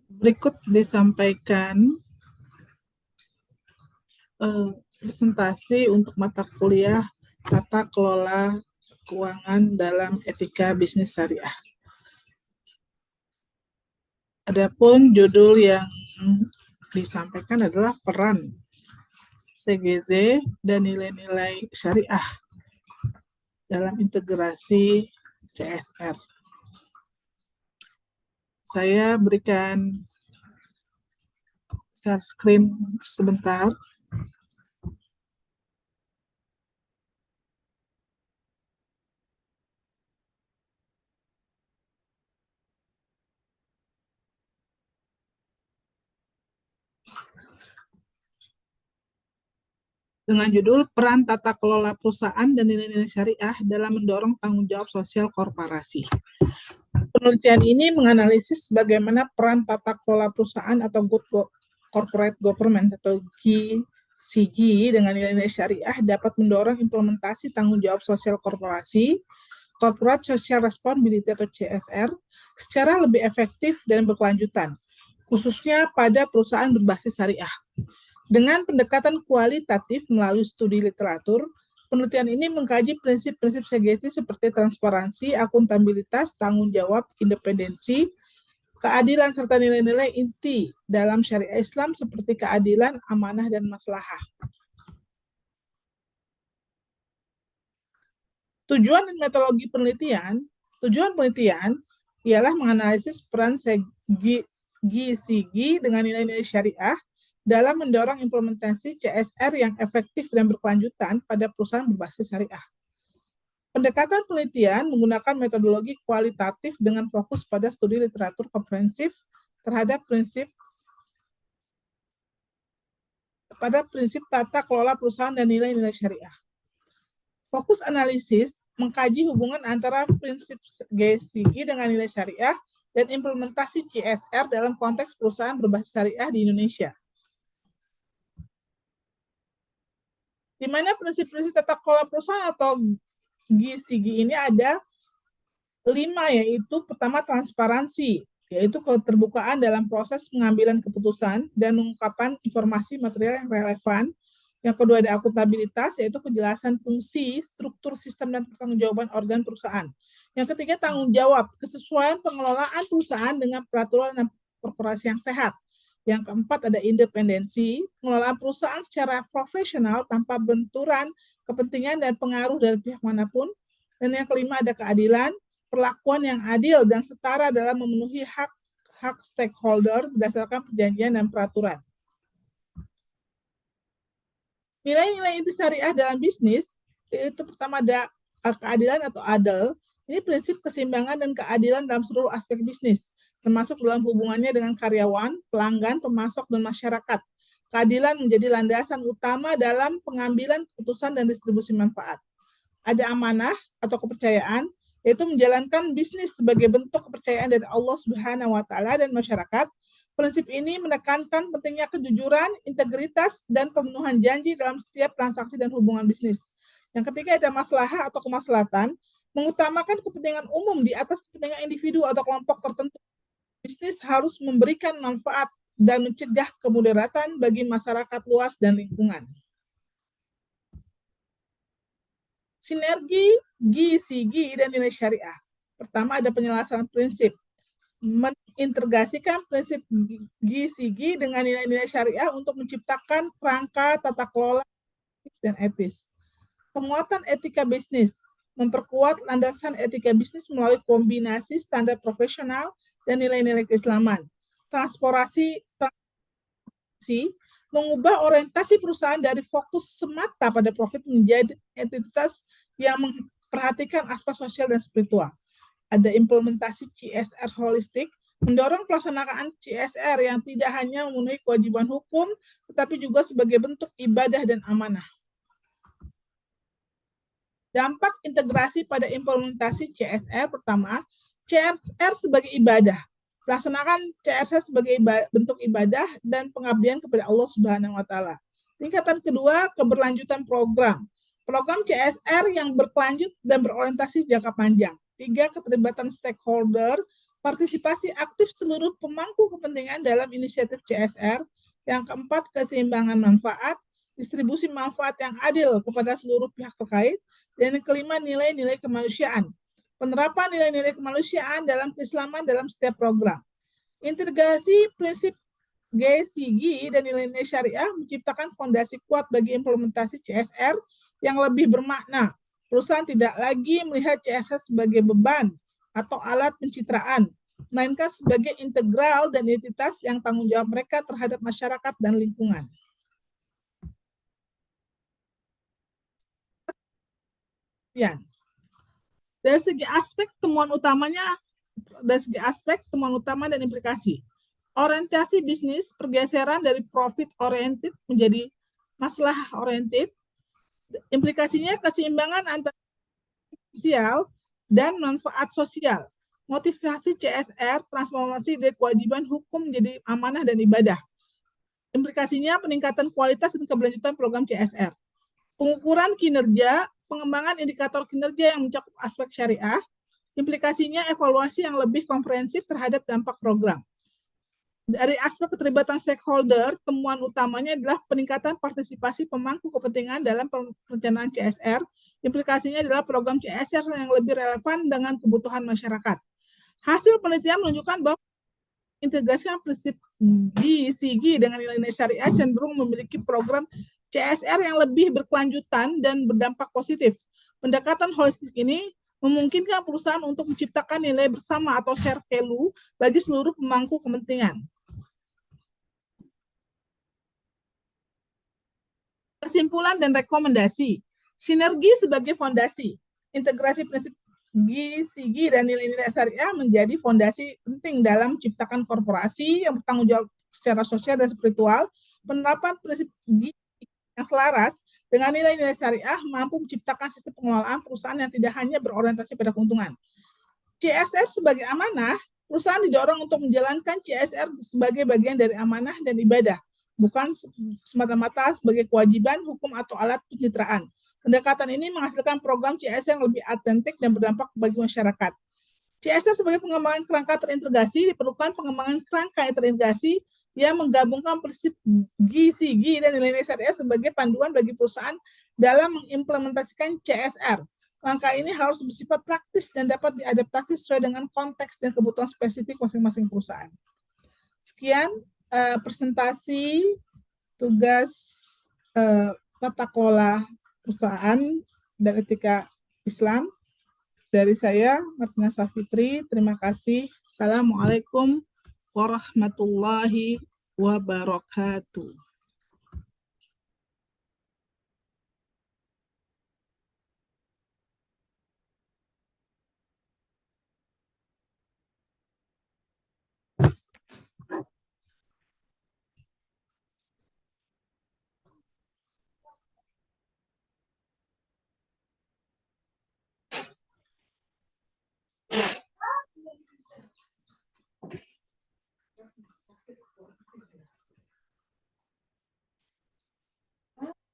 Berikut disampaikan presentasi untuk mata kuliah Tata Kelola Keuangan dalam Etika Bisnis Syariah. Adapun judul yang disampaikan adalah peran CGZ dan nilai-nilai syariah dalam integrasi CSR. Saya berikan share screen sebentar. Dengan judul Peran Tata Kelola Perusahaan dan Nilai-nilai Syariah dalam Mendorong Tanggung Jawab Sosial Korporasi. Penelitian ini menganalisis bagaimana peran tata kelola perusahaan atau Good Corporate Governance atau GCG dengan nilai-nilai syariah dapat mendorong implementasi tanggung jawab sosial korporasi, Corporate Social Responsibility atau CSR, secara lebih efektif dan berkelanjutan, khususnya pada perusahaan berbasis syariah. Dengan pendekatan kualitatif melalui studi literatur, penelitian ini mengkaji prinsip-prinsip CGC seperti transparansi, akuntabilitas, tanggung jawab, independensi, keadilan, serta nilai-nilai inti dalam syariah Islam seperti keadilan, amanah, dan maslahah. Tujuan dan metodologi penelitian ialah menganalisis peran GCG dengan nilai-nilai syariah dalam mendorong implementasi CSR yang efektif dan berkelanjutan pada perusahaan berbasis syariah. Pendekatan penelitian menggunakan metodologi kualitatif dengan fokus pada studi literatur komprehensif terhadap prinsip tata kelola perusahaan dan nilai-nilai syariah. Fokus analisis mengkaji hubungan antara prinsip GCG dengan nilai syariah dan implementasi CSR dalam konteks perusahaan berbasis syariah di Indonesia. Di mana prinsip-prinsip tata kelola perusahaan atau GCG ini ada 5, yaitu pertama transparansi, yaitu keterbukaan dalam proses pengambilan keputusan dan mengungkapkan informasi material yang relevan. Yang kedua ada akuntabilitas, yaitu kejelasan fungsi, struktur, sistem, dan pertanggungjawaban organ perusahaan. Yang ketiga tanggung jawab, kesesuaian pengelolaan perusahaan dengan peraturan dan korporasi yang sehat. Yang keempat ada independensi, pengelolaan perusahaan secara profesional tanpa benturan kepentingan dan pengaruh dari pihak manapun. Dan yang kelima ada keadilan, perlakuan yang adil dan setara dalam memenuhi hak stakeholder berdasarkan perjanjian dan peraturan. Nilai-nilai inti syariah dalam bisnis itu pertama ada keadilan atau adil. Ini prinsip keseimbangan dan keadilan dalam seluruh aspek bisnis, termasuk dalam hubungannya dengan karyawan, pelanggan, pemasok, dan masyarakat. Keadilan menjadi landasan utama dalam pengambilan keputusan dan distribusi manfaat. Ada amanah atau kepercayaan, yaitu menjalankan bisnis sebagai bentuk kepercayaan dari Allah Subhanahu wa Ta'ala dan masyarakat. Prinsip ini menekankan pentingnya kejujuran, integritas, dan pemenuhan janji dalam setiap transaksi dan hubungan bisnis. Yang ketiga ada maslahah atau kemaslahatan, mengutamakan kepentingan umum di atas kepentingan individu atau kelompok tertentu. Bisnis harus memberikan manfaat dan mencegah kemudaratan bagi masyarakat luas dan lingkungan. Sinergi GCG dan nilai syariah. Pertama ada penyelesaian prinsip, mengintegrasikan prinsip GCG dengan nilai-nilai syariah untuk menciptakan kerangka tata kelola dan etis. Penguatan etika bisnis, memperkuat landasan etika bisnis melalui kombinasi standar profesional dan nilai-nilai keislaman. Transparansi, mengubah orientasi perusahaan dari fokus semata pada profit menjadi entitas yang memperhatikan aspek sosial dan spiritual. Ada implementasi CSR holistik, mendorong pelaksanaan CSR yang tidak hanya memenuhi kewajiban hukum, tetapi juga sebagai bentuk ibadah dan amanah. Dampak integrasi pada implementasi CSR pertama, CSR sebagai ibadah. Laksanakan CSR sebagai bentuk ibadah dan pengabdian kepada Allah Subhanahu wa Ta'ala. Tingkatan kedua, keberlanjutan program. Program CSR yang berkelanjut dan berorientasi jangka panjang. 3, keterlibatan stakeholder Partisipasi aktif seluruh pemangku kepentingan dalam inisiatif CSR. Yang keempat, keseimbangan manfaat, distribusi manfaat yang adil kepada seluruh pihak terkait. Dan yang kelima, nilai-nilai kemanusiaan. Penerapan nilai-nilai kemanusiaan dalam keislaman dalam setiap program. Integrasi prinsip GSIG dan nilai-nilai syariah menciptakan fondasi kuat bagi implementasi CSR yang lebih bermakna. Perusahaan tidak lagi melihat CSR sebagai beban atau alat pencitraan, melainkan sebagai integral dan identitas yang tanggung jawab mereka terhadap masyarakat dan lingkungan. Ya. Dari segi aspek temuan utama dan implikasi. Orientasi bisnis, pergeseran dari profit oriented menjadi masalah oriented. Implikasinya keseimbangan antara sosial dan manfaat sosial. Motivasi CSR, transformasi dari kewajiban hukum menjadi amanah dan ibadah. Implikasinya peningkatan kualitas dan keberlanjutan program CSR. Pengukuran kinerja, pengembangan indikator kinerja yang mencakup aspek syariah. Implikasinya evaluasi yang lebih komprehensif terhadap dampak program. Dari aspek keterlibatan stakeholder, temuan utamanya adalah peningkatan partisipasi pemangku kepentingan dalam perencanaan CSR. Implikasinya adalah program CSR yang lebih relevan dengan kebutuhan masyarakat. Hasil penelitian menunjukkan bahwa integrasikan prinsip GSIG dengan nilai-nilai syariah cenderung memiliki program CSR yang lebih berkelanjutan dan berdampak positif. Pendekatan holistik ini memungkinkan perusahaan untuk menciptakan nilai bersama atau share value bagi seluruh pemangku kepentingan. Kesimpulan dan rekomendasi. Sinergi sebagai fondasi. Integrasi prinsip GSIG dan nilai-nilai syariah menjadi fondasi penting dalam menciptakan korporasi yang bertanggung jawab secara sosial dan spiritual. Penerapan prinsip GSIG yang selaras dengan nilai-nilai syariah mampu menciptakan sistem pengelolaan perusahaan yang tidak hanya berorientasi pada keuntungan. CSR sebagai amanah, perusahaan didorong untuk menjalankan CSR sebagai bagian dari amanah dan ibadah, bukan semata-mata sebagai kewajiban hukum atau alat pencitraan. Pendekatan ini menghasilkan program CSR yang lebih autentik dan berdampak bagi masyarakat. CSR sebagai pengembangan kerangka terintegrasi, diperlukan pengembangan kerangka yang terintegrasi yang menggabungkan prinsip GSIG dan nilai-nilai syariah sebagai panduan bagi perusahaan dalam mengimplementasikan CSR. Langkah ini harus bersifat praktis dan dapat diadaptasi sesuai dengan konteks dan kebutuhan spesifik masing-masing perusahaan. Sekian presentasi tugas tata kelola perusahaan dan etika Islam dari saya, Martina Safitri. Terima kasih. Assalamualaikum warahmatullahi wabarakatuh.